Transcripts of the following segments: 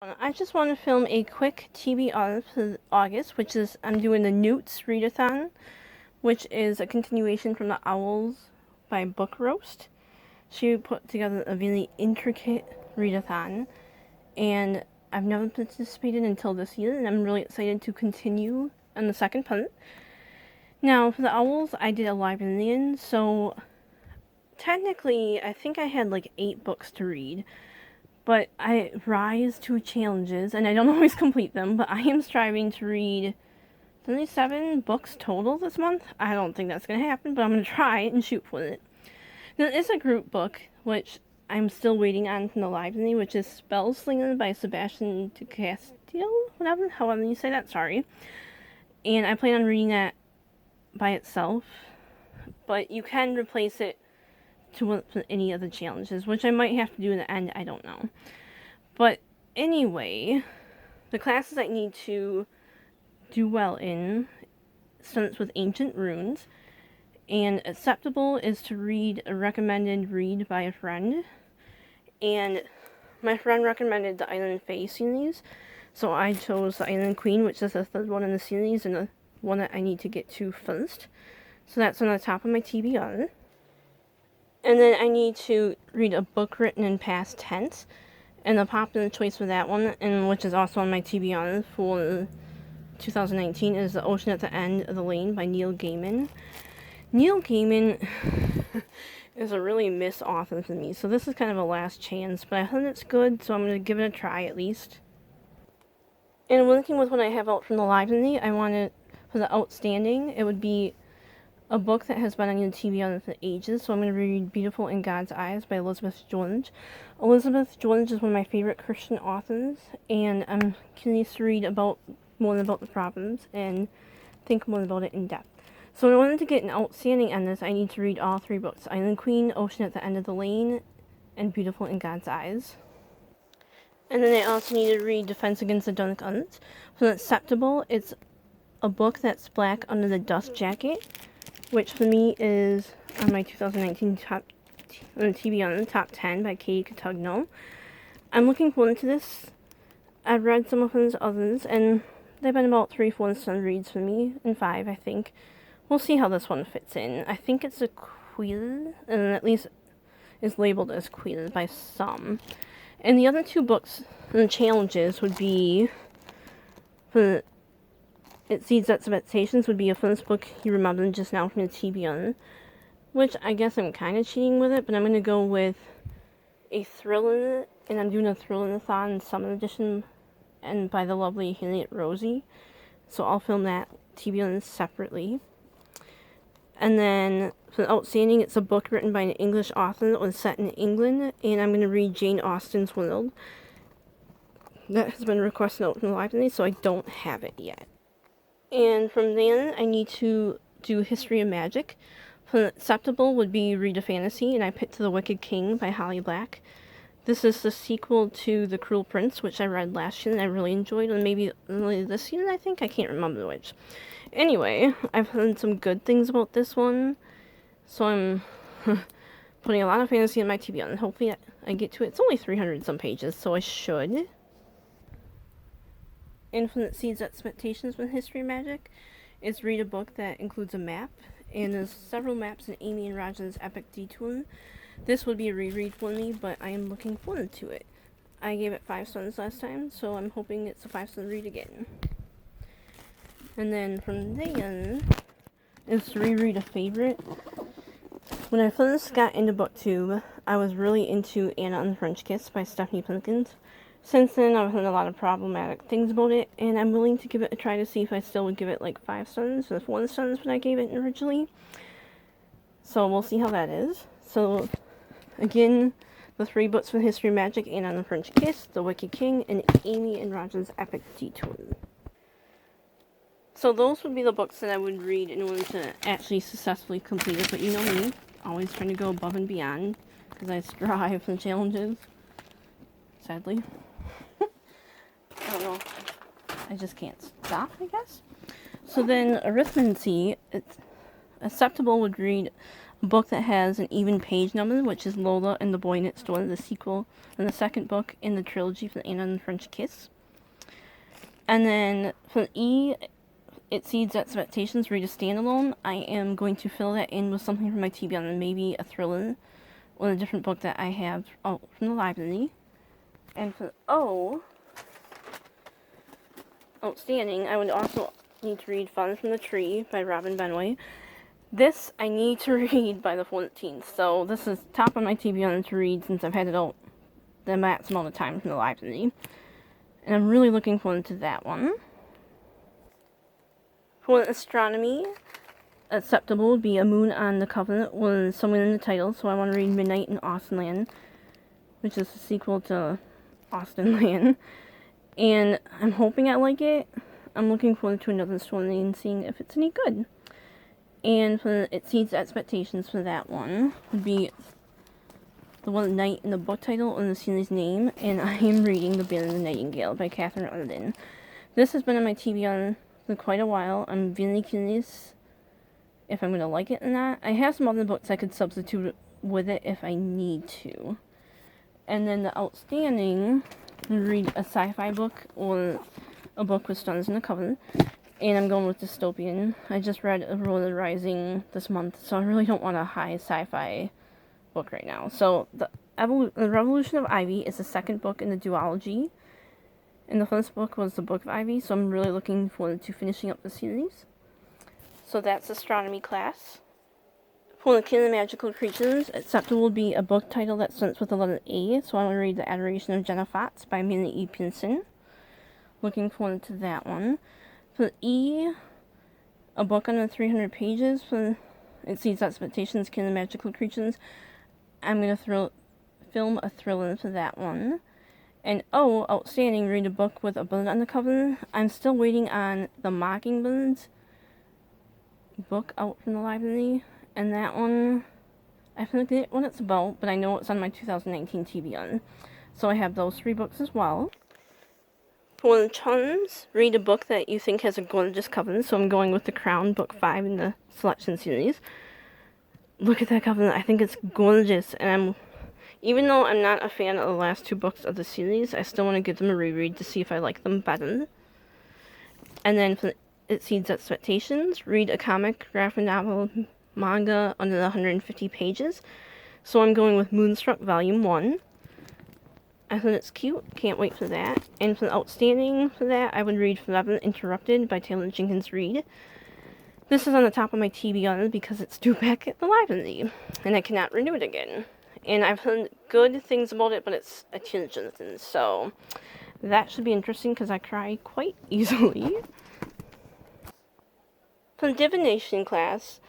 I just want to film a quick TBR for August, which is I'm doing the N.E.W.T.s Readathon, which is a continuation from the Owls by Book Roast. She put together a really intricate readathon, and I've never participated until this year, and I'm really excited to continue on the second part. Now, for the Owls, I did a librarian, so technically, I think I had like 8 books to read. But I rise to challenges, and I don't always complete them, but I am striving to read 77 books total this month. I don't think that's going to happen, but I'm going to try and shoot for it. Now, it's a group book, which I'm still waiting on from the library, which is Spellslinger by Sebastian de Castile, however you say that, sorry. And I plan on reading that by itself, but you can replace it to work for any of the challenges, which I might have to do in the end, I don't know. But anyway, the classes I need to do well in starts with Ancient Runes, and acceptable is to read a recommended read by a friend, and my friend recommended the Island Fae series, so I chose the Island Queen, which is the third one in the series, and the one that I need to get to first. So that's on the top of my TBR. And then I need to read a book written in past tense, and the popular choice for that one, and which is also on my TBR for 2019, is The Ocean at the End of the Lane by Neil Gaiman. Neil Gaiman is a really missed author for me, so this is kind of a last chance, but I heard it's good, so I'm going to give it a try at least. And working with what I have out from the library, I wanted, for the outstanding, it would be a book that has been on your TBR for ages, so I'm going to read Beautiful in God's Eyes by Elizabeth George. Elizabeth George is one of my favorite Christian authors, and I'm curious to read more about the problems and think more about it in depth. So in order to get an outstanding on this, I need to read all 3 books: Island Queen, Ocean at the End of the Lane, and Beautiful in God's Eyes. And then I also need to read Defense Against the Dark Arts. For acceptable, it's a book that's black under the dust jacket, which for me is on my 2019 TBR top 10 by Katie Cotugno. I'm looking forward to this. I've read some of his others, and they've been about 3/4 reads for me, and 5, I think. We'll see how this one fits in. I think it's a queer, and at least is labeled as queer by some. And the other 2 books and challenges would be, for It Exceeds Expectations would be a first book you remembered just now from the TBR, which I guess I'm kind of cheating with it, but I'm going to go with a thriller, and I'm doing a thriller-a-thon summer edition and by the lovely Harriet Rosie, so I'll film that TBR separately. And then for Outstanding, it's a book written by an English author that was set in England, and I'm going to read Jane Austen's World. That has been requested out from the library, so I don't have it yet. And from then, I need to do History of Magic. For acceptable would be read a fantasy, and I picked The Wicked King by Holly Black. This is the sequel to The Cruel Prince, which I read last year and I really enjoyed, and maybe earlier this year, I think? I can't remember which. Anyway, I've heard some good things about this one, so I'm putting a lot of fantasy in my TBR, and hopefully I get to it. It's only 300 some pages, so I should. Infinite Seeds Expectations with History of Magic is read a book that includes a map, and there's several maps in Amy and Roger's Epic Detour. This would be a reread for me, but I am looking forward to it. I gave it 5 stars last time, so I'm hoping it's a 5-star read again. And then from there is to reread a favorite. When I first got into BookTube, I was really into Anna and the French Kiss by Stephanie Perkins. Since then, I've heard a lot of problematic things about it, and I'm willing to give it a try to see if I still would give it like 5 stars or 4 stars when I gave it originally. So we'll see how that is. So again, the 3 books for History of Magic: Anna and the French Kiss, The Wicked King, and Amy and Roger's Epic Detour. So those would be the books that I would read in order to actually successfully complete it. But you know me, always trying to go above and beyond, because I strive for challenges, sadly. I don't know. I just can't stop, I guess. So then, arithmancy, it's acceptable would read book that has an even page number, which is Lola and the Boy Next Door, the sequel, and the second book in the trilogy for Anna and the French Kiss. And then for E, It Exceeds Expectations, read a standalone. I am going to fill that in with something from my TBR, and maybe a thriller or a different book that I have out from the library. And for O, Outstanding, I would also need to read Fun from the Tree by Robin Benway. This I need to read by the 14th, so this is top of my TBR to read since I've had it out the maximum amount of time from the library. And I'm really looking forward to that one. For astronomy, acceptable would be A Moon on the Covenant was somewhere in the title, so I want to read Midnight in Austenland, which is a sequel to Austenland. And I'm hoping I like it. I'm looking forward to another story and seeing if it's any good. And for It Exceeds Expectations for that one would be the one Night in the book title and the series name, and I am reading The Band of the Nightingale by Catherine Arden. This has been on my TBR for quite a while. I'm really curious if I'm going to like it or not. I have some other books I could substitute with it if I need to. And then the Outstanding, read a sci-fi book or a book with stars in the cover. And I'm going with dystopian. I just read Aurora Rising this month, so I really don't want a high sci-fi book right now. So the Revolution of Ivy is the second book in the duology. And the first book was the Book of Ivy, so I'm really looking forward to finishing up the series. So that's astronomy class. For the Kid and Magical Creatures, acceptable would be a book title that starts with the letter A, so I want to read The Adoration of N.E.W.T.s by Amelia E. Pinson. Looking forward to that one. For E, a book under 300 pages for It Exceeds Expectations, Kid and Magical Creatures. I'm going to film a thriller for that one. And O, Outstanding, read a book with a bird on the cover. I'm still waiting on The Mockingbirds book out from the library. And that one, I forget what it's about, but I know it's on my 2019 TBR. So I have those 3 books as well. For the Charms, read a book that you think has a gorgeous cover. So I'm going with The Crown, book 5 in the selection series. Look at that cover. I think it's gorgeous. And even though I'm not a fan of the last 2 books of the series, I still want to give them a reread to see if I like them better. And then for It Exceeds Expectations, read a comic, graphic novel, manga under 150 pages. So I'm going with Moonstruck Volume 1. I thought it's cute. Can't wait for that. And for the Outstanding for that, I would read Forever Interrupted by Taylor Jenkins Reid. This is on the top of my TBR because it's due back at the library, and I cannot renew it again. And I've heard good things about it, but it's a tearjerker, so that should be interesting because I cry quite easily. For the divination class,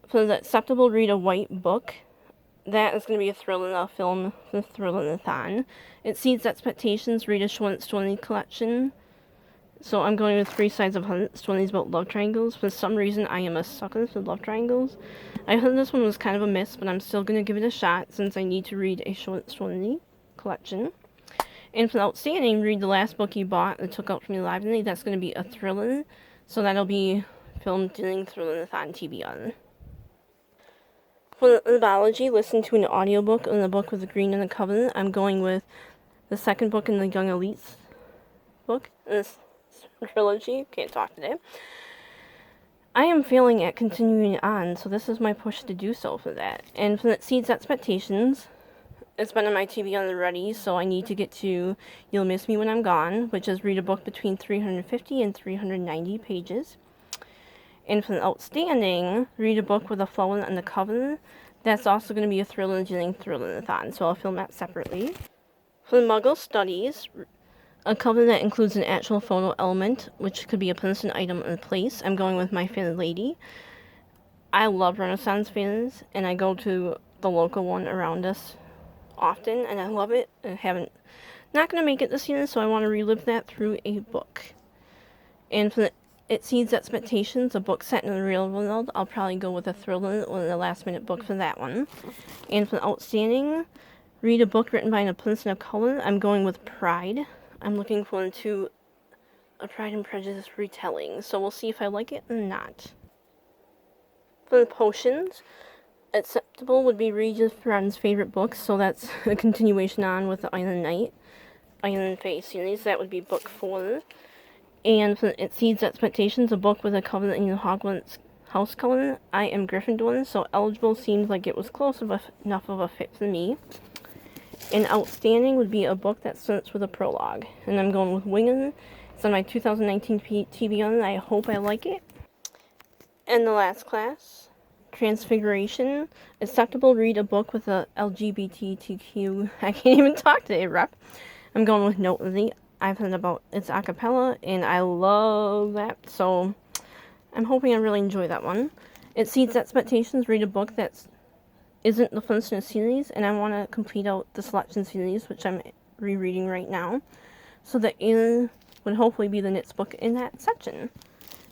for the acceptable, read a white book. That is going to be a thriller, a film, the Thriller-a-thon. It Exceeds Expectations, read a short story collection. So I'm going with 3 Sides of Heart, stories about love triangles. For some reason, I am a sucker for love triangles. I heard this one was kind of a miss, but I'm still going to give it a shot since I need to read a short story collection. And for the Outstanding, read the last book you bought that took out from your library. That's going to be a thriller. So that'll be filmed during Thriller-a-thon TBR. For the herbology, listen to an audiobook and a book with the green on the cover. I'm going with the second book in the Young Elites book. This trilogy. Can't talk today. I am failing at continuing on, so this is my push to do so for that. And for It Exceeds Expectations, it's been on my TBR already, so I need to get to You'll Miss Me When I'm Gone, which is read a book between 350 and 390 pages. And for the Outstanding, read a book with a flower on the cover. That's also going to be a thriller during Thriller-a-thon, so I'll film that separately. For the Muggle Studies, a cover that includes an actual photo element, which could be a person, item, or place. I'm going with My Fair Lady. I love Renaissance fairs, and I go to the local one around us often, and I love it. I not going to make it this year, so I want to relive that through a book. And for the It Exceeds Expectations, a book set in the real world, I'll probably go with a thriller or a last-minute book for that one. And for the Outstanding, read a book written by a person of color. I'm going with Pride. I'm looking forward to a Pride and Prejudice retelling, so we'll see if I like it or not. For the potions, Acceptable would be read your friend's favorite books, so that's a continuation on with the Island Knight, Island Fae series. That would be book 4. And for Exceeds Expectations, a book with a Covenant in the Hogwarts house color. I am Gryffindor, so eligible seems like it was close enough of a fit for me. And Outstanding would be a book that starts with a prologue. And I'm going with Wingin'. It's on my 2019 TBR, and I hope I like it. And the last class, Transfiguration. Acceptable, read a book with a LGBTQ. I can't even talk today, rep. I'm going with Noteworthy. I've heard about it's a cappella, and I love that, so I'm hoping I really enjoy that one. It Exceeds Expectations, read a book that isn't the first in a series, and I want to complete out the selection series, which I'm rereading right now, so the A would hopefully be the N.E.W.T.s book in that section.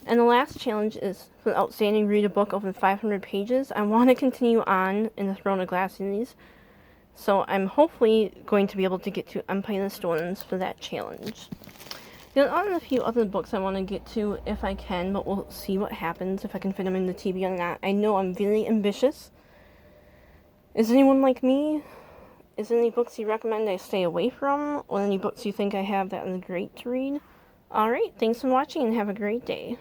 And the last challenge is for Outstanding, read a book over 500 pages. I want to continue on in the Throne of Glass series, so I'm hopefully going to be able to get to Empire of Storms for that challenge. There are a few other books I want to get to if I can, but we'll see what happens, if I can fit them in the TBR or not. I know I'm very ambitious. Is anyone like me? Is there any books you recommend I stay away from? Or any books you think I have that are great to read? Alright, thanks for watching and have a great day.